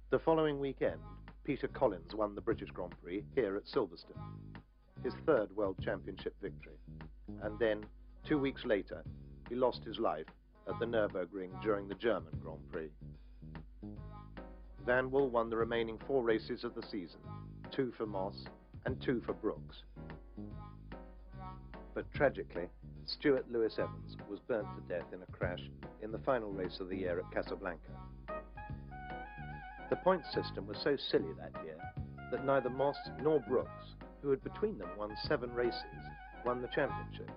The following weekend, Peter Collins won the British Grand Prix here at Silverstone, his third World Championship victory. And then, 2 weeks later, he lost his life at the Nürburgring during the German Grand Prix. Van Wall won the remaining 4 races of the season, 2 for Moss and 2 for Brooks. But tragically, Stuart Lewis Evans was burnt to death in a crash in the final race of the year at Casablanca. The point system was so silly that year that neither Moss nor Brooks, who had between them won 7 races, won the championship.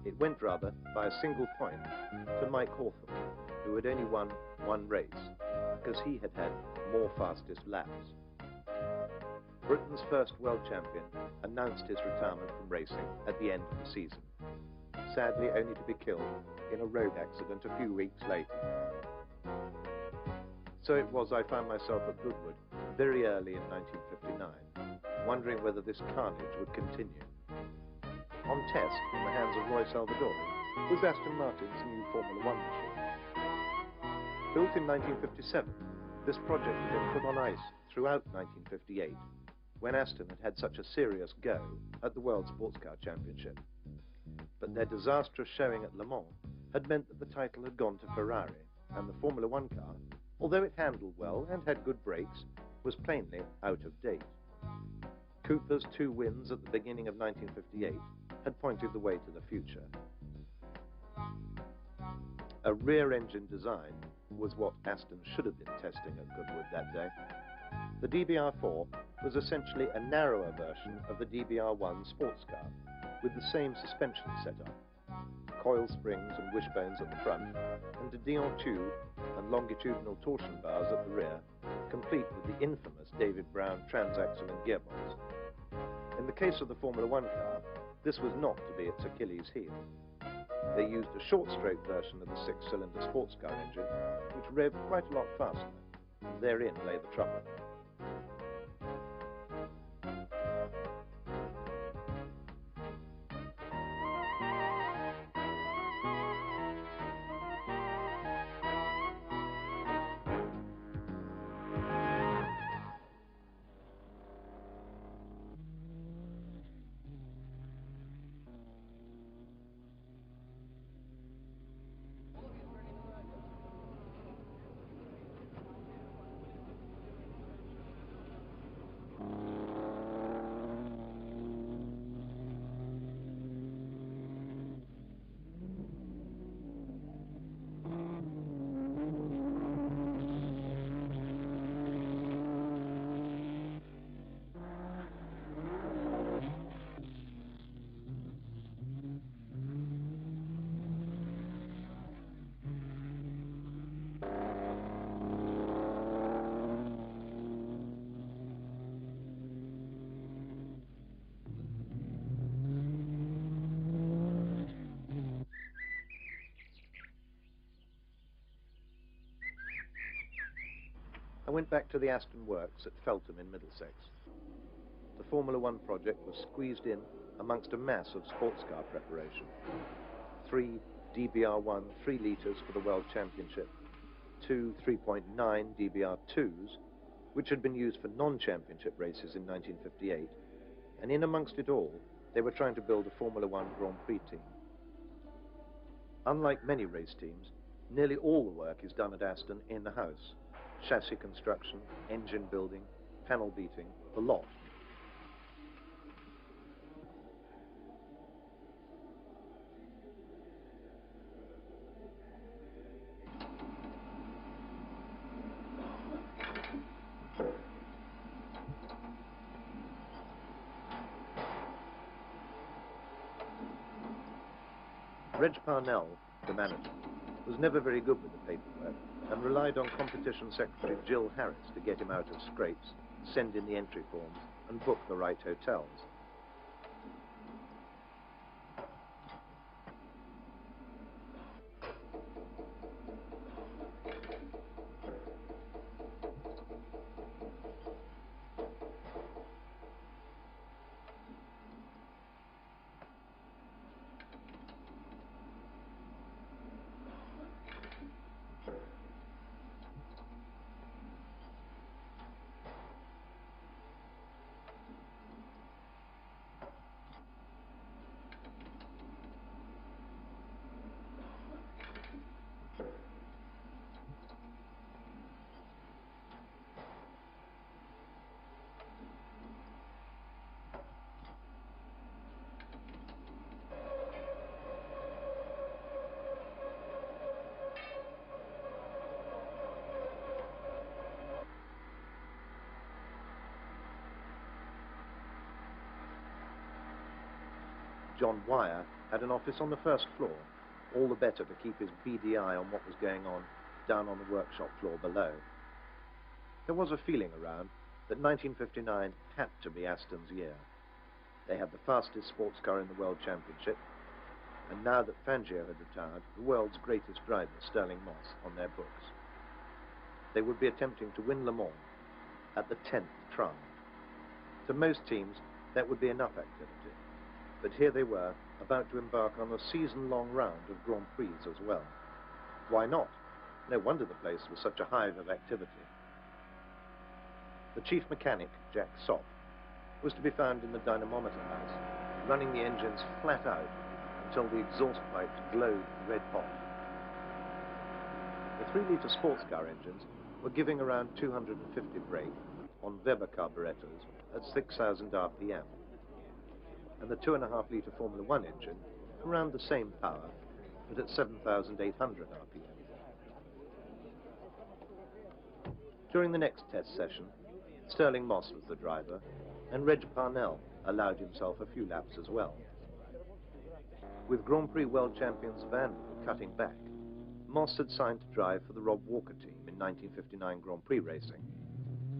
It went rather by a single point to Mike Hawthorne, who had only won 1 race, because he had had more fastest laps. Britain's first world champion announced his retirement from racing at the end of the season, sadly only to be killed in a road accident a few weeks later. So it was I found myself at Goodwood very early in 1959, wondering whether this carnage would continue. On test, in the hands of Roy Salvadori, was Aston Martin's new Formula 1 machine. Built in 1957, this project had been put on ice throughout 1958, when Aston had had such a serious go at the World Sports Car Championship. But their disastrous showing at Le Mans had meant that the title had gone to Ferrari, and the Formula 1 car, although it handled well and had good brakes, was plainly out of date. Cooper's 2 wins at the beginning of 1958 had pointed the way to the future. A rear-engine design was what Aston should have been testing at Goodwood that day. The DBR4 was essentially a narrower version of the DBR1 sports car, with the same suspension setup, coil springs and wishbones at the front, and a Dion tube and longitudinal torsion bars at the rear, complete with the infamous David Brown transaxle and gearbox. In the case of the Formula 1 car, this was not to be its Achilles heel. They used a short-stroke version of the 6-cylinder sports car engine, which revved quite a lot faster. Therein lay the trouble. I went back to the Aston Works at Feltham in Middlesex. The Formula 1 project was squeezed in amongst a mass of sports car preparation. 3 DBR1 3 litres for the World Championship, 2 3.9 DBR2s, which had been used for non-championship races in 1958, and in amongst it all, they were trying to build a Formula 1 Grand Prix team. Unlike many race teams, nearly all the work is done at Aston in-house. Chassis construction, engine building, panel beating, the lot. Reg Parnell, the manager, was never very good with the paperwork and relied on competition secretary Jill Harris to get him out of scrapes, send in the entry forms and book the right hotels. John Wyer had an office on the first floor, all the better to keep his beady eye on what was going on down on the workshop floor below. There was a feeling around that 1959 had to be Aston's year. They had the fastest sports car in the World Championship, and now that Fangio had retired, the world's greatest driver, Stirling Moss, on their books. They would be attempting to win Le Mans at the 10th try. To most teams, that would be enough activity. But here they were, about to embark on a season-long round of Grand Prix as well. Why not? No wonder the place was such a hive of activity. The chief mechanic, Jack Sopp, was to be found in the dynamometer house, running the engines flat out until the exhaust pipes glowed red hot. The 3-litre sports car engines were giving around 250 brake on Weber carburetors at 6,000 RPM, and the 2.5-litre Formula 1 engine around the same power, but at 7,800 RPM. During the next test session, Stirling Moss was the driver, and Reg Parnell allowed himself a few laps as well. With Grand Prix world champions Van cutting back, Moss had signed to drive for the Rob Walker team in 1959 Grand Prix racing,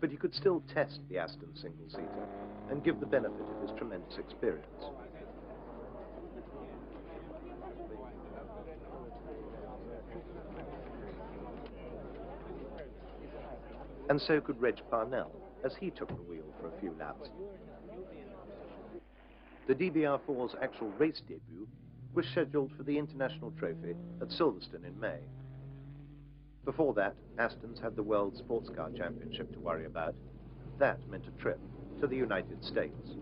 but he could still test the Aston single-seater and give the benefit of his tremendous experience. And so could Reg Parnell, as he took the wheel for a few laps. The DBR4's actual race debut was scheduled for the International Trophy at Silverstone in May. Before that, Aston's had the World Sports Car Championship to worry about. That meant a trip to the United States.